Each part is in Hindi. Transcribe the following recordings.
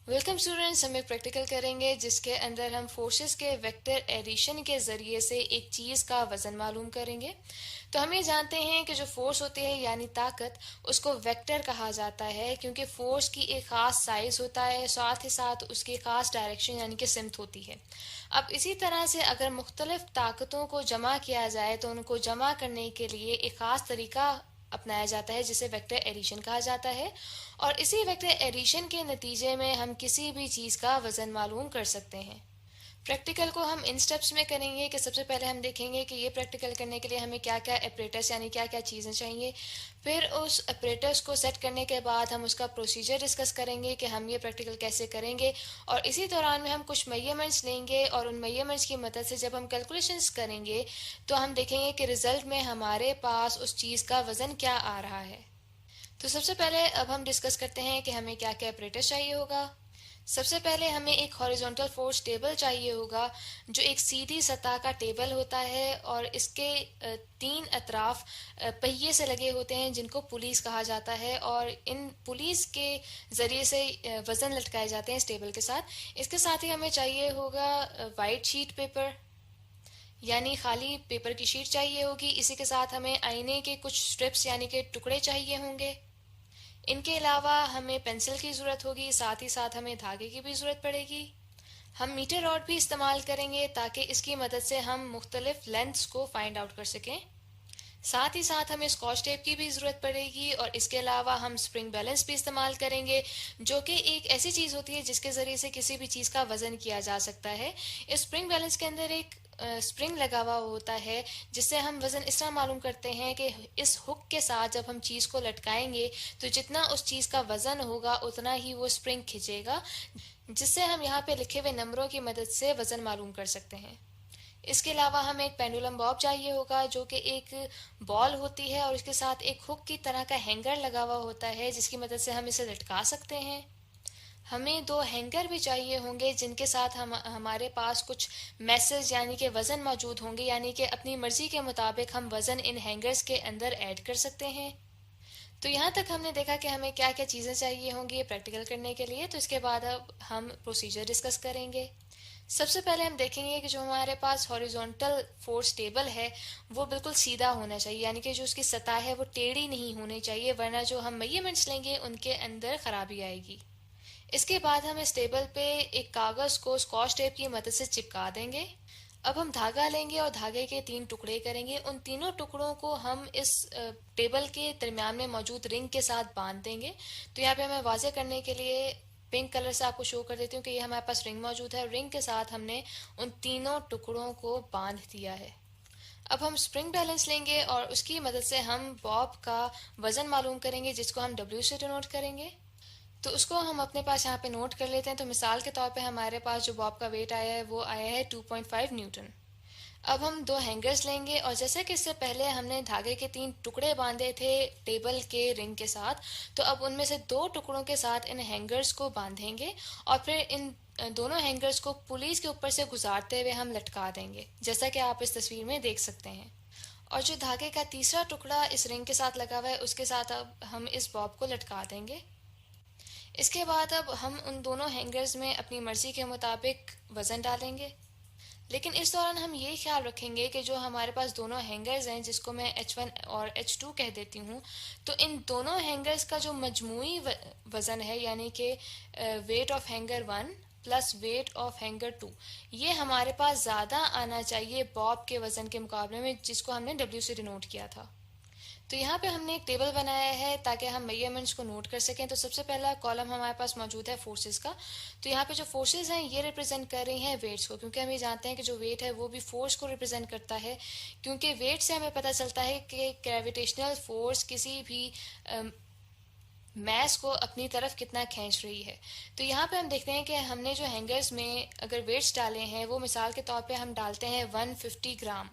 वेलकम स्टूडेंट्स, हम एक प्रैक्टिकल करेंगे जिसके अंदर हम फोर्सेस के वेक्टर एडिशन के जरिए से एक चीज का वजन मालूम करेंगे। तो हम ये जानते हैं कि जो फोर्स होती है यानी ताकत, उसको वेक्टर कहा जाता है क्योंकि फोर्स की एक खास साइज होता है, साथ ही साथ उसकी खास डायरेक्शन यानी कि सिमत होती है। अब इसी तरह से अगर मुख्तलिफ ताकतों को जमा किया जाए तो उनको जमा करने के लिए एक खास तरीका अपनाया जाता है जिसे वेक्टर एडिशन कहा जाता है। और इसी वेक्टर एडिशन के नतीजे में हम किसी भी चीज का वजन मालूम कर सकते हैं। प्रैक्टिकल को हम इन स्टेप्स में करेंगे कि सबसे पहले हम देखेंगे कि ये प्रैक्टिकल करने के लिए हमें क्या क्या ऑपरेटर्स यानी क्या क्या चीज़ें चाहिए। फिर उस ऑपरेटर्स को सेट करने के बाद हम उसका प्रोसीजर डिस्कस करेंगे कि हम ये प्रैक्टिकल कैसे करेंगे। और इसी दौरान में हम कुछ मेजरमेंट्स लेंगे और उन मेजरमेंट्स की मदद से जब हम कैलकुलेशंस करेंगे तो हम देखेंगे कि रिजल्ट में हमारे पास उस चीज़ का वजन क्या आ रहा है। तो सबसे पहले अब हम डिस्कस करते हैं कि हमें क्या क्या ऑपरेटर्स चाहिए होगा। सबसे पहले हमें एक हॉरिजॉन्टल फोर्स टेबल चाहिए होगा जो एक सीधी सतह का टेबल होता है और इसके तीन अतराफ पहिए से लगे होते हैं जिनको पुलिस कहा जाता है और इन पुलिस के जरिए से वजन लटकाए जाते हैं इस टेबल के साथ। इसके साथ ही हमें चाहिए होगा वाइट शीट पेपर यानी खाली पेपर की शीट चाहिए होगी। इसी के साथ हमें आईने के कुछ स्ट्रिप्स यानी कि टुकड़े चाहिए होंगे। इनके अलावा हमें पेंसिल की ज़रूरत होगी, साथ ही साथ हमें धागे की भी ज़रूरत पड़ेगी। हम मीटर रॉड भी इस्तेमाल करेंगे ताकि इसकी मदद से हम मुख्तलिफ लेंथ्स को फाइंड आउट कर सकें। साथ ही साथ हमें स्कॉच टेप की भी ज़रूरत पड़ेगी और इसके अलावा हम स्प्रिंग बैलेंस भी इस्तेमाल करेंगे जो कि एक ऐसी चीज़ होती है जिसके ज़रिए से किसी भी चीज़ का वज़न किया जा सकता है। इस स्प्रिंग बैलेंस के अंदर एक स्प्रिंग लगा हुआ होता है जिससे हम वज़न इस तरह मालूम करते हैं कि इस हुक के साथ जब हम चीज़ को लटकाएंगे तो जितना उस चीज़ का वज़न होगा उतना ही वो स्प्रिंग खींचेगा, जिससे हम यहाँ पे लिखे हुए नंबरों की मदद से वज़न मालूम कर सकते हैं। इसके अलावा हमें एक पेंडुलम बॉब चाहिए होगा जो कि एक बॉल होती है और इसके साथ एक हुक की तरह का हैंगर लगा हुआ होता है जिसकी मदद से हम इसे लटका सकते हैं। हमें दो हैंगर भी चाहिए होंगे जिनके साथ हम हमारे पास कुछ मैसेज यानी कि वज़न मौजूद होंगे, यानी कि अपनी मर्जी के मुताबिक हम वज़न इन हैंगर्स के अंदर ऐड कर सकते हैं। तो यहाँ तक हमने देखा कि हमें क्या क्या चीज़ें चाहिए होंगी प्रैक्टिकल करने के लिए। तो इसके बाद अब हम प्रोसीजर डिस्कस करेंगे। सबसे पहले हम देखेंगे कि जो हमारे पास हॉरिजॉन्टल फोर्स टेबल है वो बिल्कुल सीधा होना चाहिए, यानी कि जो उसकी सतह है वो टेढ़ी नहीं होनी चाहिए, वरना जो हम मेजरमेंट्स लेंगे उनके अंदर खराबी आएगी। इसके बाद हम इस टेबल पे एक कागज को स्कॉच टेप की मदद से चिपका देंगे। अब हम धागा लेंगे और धागे के तीन टुकड़े करेंगे। उन तीनों टुकड़ों को हम इस टेबल के दरमियान में मौजूद रिंग के साथ बांध देंगे। तो यहाँ पे हमें वाजे करने के लिए पिंक कलर से आपको शो कर देती हूँ कि ये हमारे पास रिंग मौजूद है। रिंग के साथ हमने उन तीनों टुकड़ों को बांध दिया है। अब हम स्प्रिंग बैलेंस लेंगे और उसकी मदद से हम बॉब का वजन मालूम करेंगे जिसको हम डब्ल्यू से डिनोट करेंगे। तो उसको हम अपने पास यहाँ पे नोट कर लेते हैं। तो मिसाल के तौर पे हमारे पास जो बॉब का वेट आया है वो आया है 2.5 न्यूटन। अब हम दो हैंगर्स लेंगे और जैसे कि इससे पहले हमने धागे के तीन टुकड़े बांधे थे टेबल के रिंग के साथ, तो अब उनमें से दो टुकड़ों के साथ इन हैंगर्स को बांधेंगे और फिर इन दोनों हैंगर्स को पुलिस के ऊपर से गुजारते हुए हम लटका देंगे, जैसा कि आप इस तस्वीर में देख सकते हैं। और जो धागे का तीसरा टुकड़ा इस रिंग के साथ लगा हुआ है उसके साथ अब हम इस बॉब को लटका देंगे। इसके बाद अब हम उन दोनों हैंगर्स में अपनी मर्जी के मुताबिक वजन डालेंगे। लेकिन इस दौरान हम ये ख्याल रखेंगे कि जो हमारे पास दोनों हैंगर्स हैं जिसको मैं H1 और H2 कह देती हूँ, तो इन दोनों हैंगर्स का जो मजमूई वज़न है यानी कि weight of hanger 1 plus weight of hanger 2, ये हमारे पास ज़्यादा आना चाहिए बॉब के वज़न के मुकाबले में जिसको हमने W से डिनोट किया था। तो यहाँ पे हमने एक टेबल बनाया है ताकि हम मेजरमेंट्स को नोट कर सकें। तो सबसे पहला कॉलम हमारे पास मौजूद है फोर्सेस का। तो यहाँ पे जो फोर्सेस हैं ये रिप्रेजेंट कर रही हैं वेट्स को, क्योंकि हम ये जानते हैं कि जो वेट है वो भी फोर्स को रिप्रेजेंट करता है, क्योंकि वेट से हमें पता चलता है कि ग्रेविटेशनल फोर्स किसी भी मैस को अपनी तरफ कितना खींच रही है। तो यहाँ पे हम देखते हैं कि हमने जो हैंगर्स में अगर वेट्स डाले हैं वो मिसाल के तौर पे हम डालते हैं 150 ग्राम।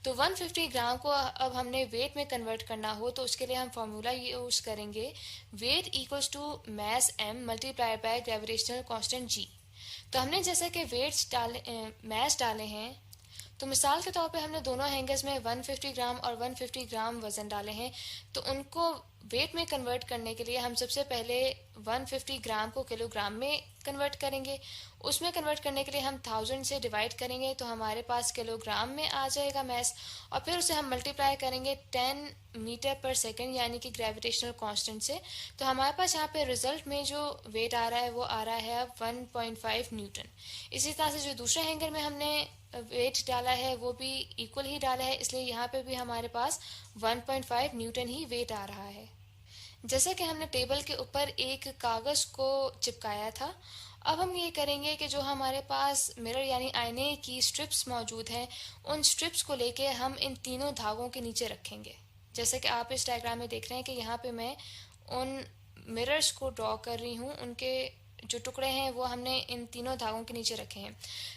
तो 150 ग्राम को अब हमने वेट में कन्वर्ट करना हो तो उसके लिए हम फार्मूला यूज करेंगे, weight equals to mass m multiply by gravitational constant g। तो हमने जैसा कि वेट्स डाले मैस डाले हैं तो मिसाल के तौर पे हमने दोनों हैंगर्स में 150 ग्राम और 150 ग्राम वज़न डाले हैं, तो उनको वेट में कन्वर्ट करने के लिए हम सबसे पहले 150 ग्राम को किलोग्राम में कन्वर्ट करेंगे। उसमें कन्वर्ट करने के लिए हम 1000 से डिवाइड करेंगे तो हमारे पास किलोग्राम में आ जाएगा मैस, और फिर उसे हम मल्टीप्लाई करेंगे 10 मीटर पर सेकंड यानी कि ग्रेविटेशनल कांस्टेंट से। तो हमारे पास यहाँ पे रिजल्ट में जो वेट आ रहा है वो आ रहा है अब 1.5 न्यूटन। इसी तरह से जो दूसरे हैंगर में हमने वेट डाला है वो भी इक्वल ही डाला है, इसलिए यहाँ पे भी हमारे पास 1.5 न्यूटन ही वेट आ रहा है। जैसा कि हमने टेबल के ऊपर एक कागज को चिपकाया था, अब हम ये करेंगे कि जो हमारे पास मिरर यानी आईने की स्ट्रिप्स मौजूद हैं, उन स्ट्रिप्स को लेके हम इन तीनों धागों के नीचे रखेंगे। जैसे कि आप इस डायग्राम में देख रहे हैं कि यहाँ पे मैं उन मिरर्स को ड्रॉ कर रही हूँ, उनके जो टुकड़े हैं वो हमने इन तीनों धागों के नीचे रखे हैं।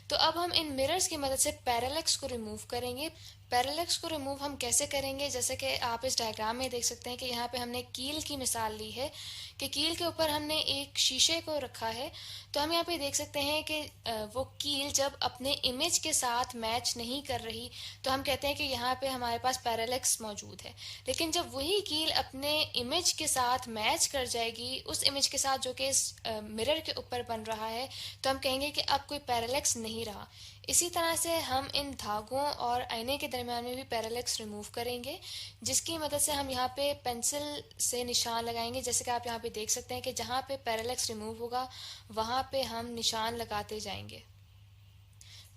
तो अब हम इन मिरर्स की मदद से पैरेलक्स को रिमूव करेंगे। पैरेलक्स को रिमूव हम कैसे करेंगे, जैसे कि आप इस डायग्राम में देख सकते हैं कि यहाँ पे हमने कील की मिसाल ली है कि कील के ऊपर हमने एक शीशे को रखा है। तो हम यहाँ पे देख सकते हैं कि वो कील जब अपने इमेज के साथ मैच नहीं कर रही तो हम कहते हैं कि यहाँ पे हमारे पास पैरेलक्स मौजूद है। लेकिन जब वही कील अपने इमेज के साथ मैच कर जाएगी, उस इमेज के साथ जो कि इस मिरर के ऊपर बन रहा है, तो हम कहेंगे कि अब कोई पैरेलक्स नहीं रहा। इसी तरह से हम इन धागों और आईने के दरमियान में भी पैरेलक्स रिमूव करेंगे, जिसकी मदद से हम यहाँ पे पेंसिल से निशान लगाएंगे। जैसे कि आप यहाँ पे देख सकते हैं कि जहाँ पे पैरेलक्स रिमूव होगा वहाँ पे हम निशान लगाते जाएंगे।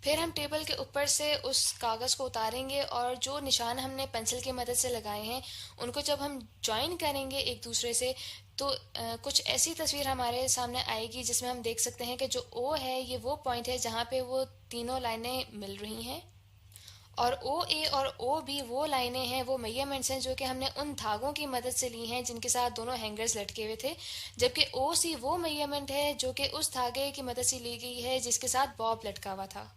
फिर हम टेबल के ऊपर से उस कागज़ को उतारेंगे और जो निशान हमने पेंसिल की मदद से लगाए हैं उनको जब हम ज्वाइन करेंगे एक दूसरे से, तो कुछ ऐसी तस्वीर हमारे सामने आएगी जिसमें हम देख सकते हैं कि जो ओ है ये वो पॉइंट है जहाँ पे वो तीनों लाइनें मिल रही हैं, और ओ ए और ओ बी वो लाइनें हैं, वो मेजरमेंट्स हैं जो कि हमने उन धागों की मदद से ली हैं जिनके साथ दोनों हैंगर्स लटके हुए थे। जबकि ओ सी वो मेजरमेंट है जो कि उस धागे की मदद से ली गई है जिसके साथ बॉब लटका हुआ था।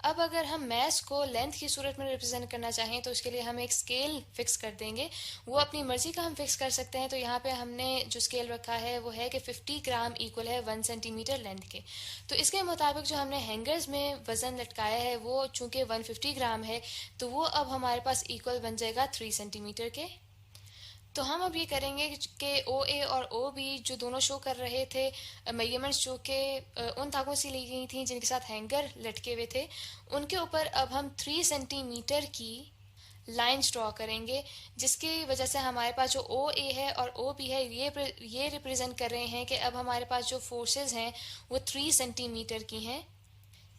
अब अगर हम मैस को लेंथ की सूरत में रिप्रेजेंट करना चाहें तो उसके लिए हम एक स्केल फिक्स कर देंगे। वो अपनी मर्जी का हम फिक्स कर सकते हैं। तो यहाँ पे हमने जो स्केल रखा है वो है कि 50 ग्राम इक्वल है 1 सेंटीमीटर लेंथ के। तो इसके मुताबिक जो हमने हैंगर्स में वजन लटकाया है वो चूंकि 150 ग्राम है, तो वो अब हमारे पास इक्वल बन जाएगा 3 सेंटीमीटर के। तो हम अब ये करेंगे कि ओ ए और ओ बी जो दोनों शो कर रहे थे मेजरमेंट्स जो कि उन धागों से ली गई थी जिनके साथ हैंगर लटके हुए थे, उनके ऊपर अब हम 3 सेंटीमीटर की लाइंस ड्रॉ करेंगे, जिसकी वजह से हमारे पास जो ओ ए है और ओ बी है ये रिप्रेजेंट कर रहे हैं कि अब हमारे पास जो फोर्सेस हैं वो 3 सेंटीमीटर की हैं।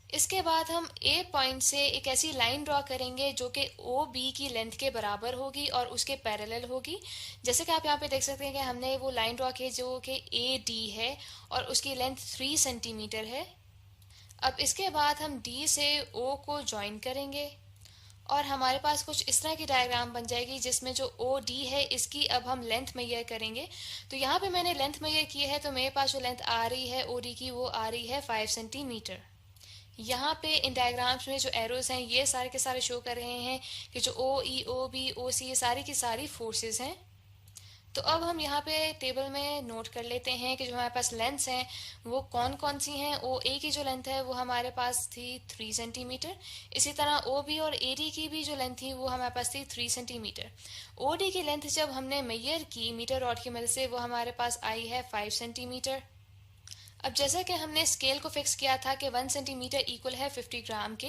इसके बाद हम ए पॉइंट से एक ऐसी लाइन ड्रॉ करेंगे जो कि ओ बी की लेंथ के बराबर होगी और उसके पैरेलल होगी। जैसे कि आप यहाँ पे देख सकते हैं कि हमने वो लाइन ड्रॉ की जो कि ए डी है और उसकी लेंथ 3 सेंटीमीटर है। अब इसके बाद हम डी से ओ को ज्वाइन करेंगे और हमारे पास कुछ इस तरह की डायग्राम बन जाएगी जिसमें जो ओ डी है इसकी अब हम लेंथ मेजर करेंगे। तो यहाँ पे मैंने लेंथ मेजर की है, तो मेरे पास जो लेंथ आ रही है ओ डी की वो आ रही है 5 सेंटीमीटर। यहाँ पे इन डायग्राम्स में जो एरोज हैं ये सारे के सारे शो कर रहे हैं कि जो ओ ई ओ बी ओ सी ये सारी की सारी फोर्सेस हैं। तो अब हम यहाँ पे टेबल में नोट कर लेते हैं कि जो हमारे पास लेंथ्स हैं वो कौन कौन सी हैं। ओ ए की जो लेंथ है वो हमारे पास थी 3 सेंटीमीटर। इसी तरह ओ बी और ए डी की भी जो लेंथ थी वो हमारे पास थी 3 सेंटीमीटर। ओ डी की लेंथ जब हमने मेजर की मीटर रॉड की मदद से वो हमारे पास आई है 5 सेंटीमीटर। अब जैसा कि हमने स्केल को फिक्स किया था कि 1 सेंटीमीटर इक्वल है 50 ग्राम के,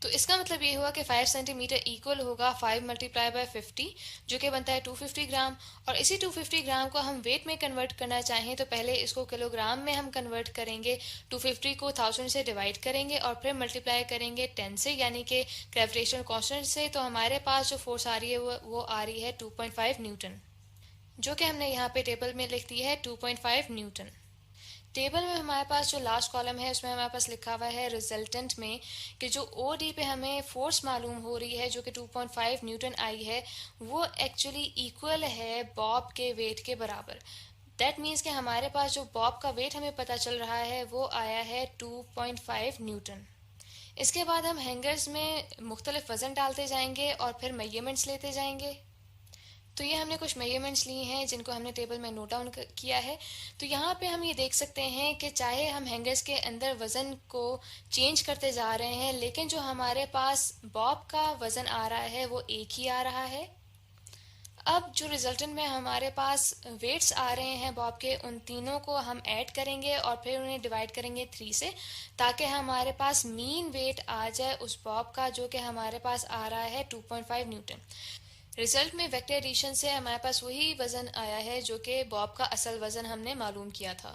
तो इसका मतलब ये हुआ कि 5 सेंटीमीटर इक्वल होगा 5 मल्टीप्लाई बाय 50 जो कि बनता है 250 ग्राम। और इसी 250 ग्राम को हम वेट में कन्वर्ट करना चाहें तो पहले इसको किलोग्राम में हम कन्वर्ट करेंगे। 250 को 1000 से डिवाइड करेंगे और फिर मल्टीप्लाई करेंगे 10 से यानी कि ग्रेविटेशनल कांस्टेंट से। तो हमारे पास जो फोर्स आ रही है वो आ रही है 2.5 न्यूटन, जो कि हमने यहाँ पे टेबल में लिख दी है 2.5 न्यूटन। टेबल में हमारे पास जो लास्ट कॉलम है उसमें हमारे पास लिखा हुआ है रिजल्टेंट में कि जो ओ डी पे हमें फोर्स मालूम हो रही है जो कि 2.5 न्यूटन आई है वो एक्चुअली इक्वल है बॉब के वेट के बराबर। दैट मीन्स कि हमारे पास जो बॉब का वेट हमें पता चल रहा है वो आया है 2.5 न्यूटन। इसके बाद हम हैंगर्स में मुख्तलिफ वजन डालते जाएंगे और फिर मेजरमेंट्स लेते जाएंगे। तो ये हमने कुछ मेजरमेंट्स लिए हैं जिनको हमने टेबल में नोट डाउन किया है। तो यहाँ पे हम ये देख सकते हैं कि चाहे हम हैंगर्स के अंदर वज़न को चेंज करते जा रहे हैं, लेकिन जो हमारे पास बॉब का वज़न आ रहा है वो एक ही आ रहा है। अब जो रिजल्टेंट में हमारे पास वेट्स आ रहे हैं बॉब के, उन तीनों को हम ऐड करेंगे और फिर उन्हें डिवाइड करेंगे 3 से, ताकि हमारे पास मीन वेट आ जाए उस बॉब का, जो कि हमारे पास आ रहा है 2.5 न्यूटन। रिजल्ट में वेक्टर एडिशन से हमारे पास वही वजन आया है जो कि बॉब का असल वजन हमने मालूम किया था।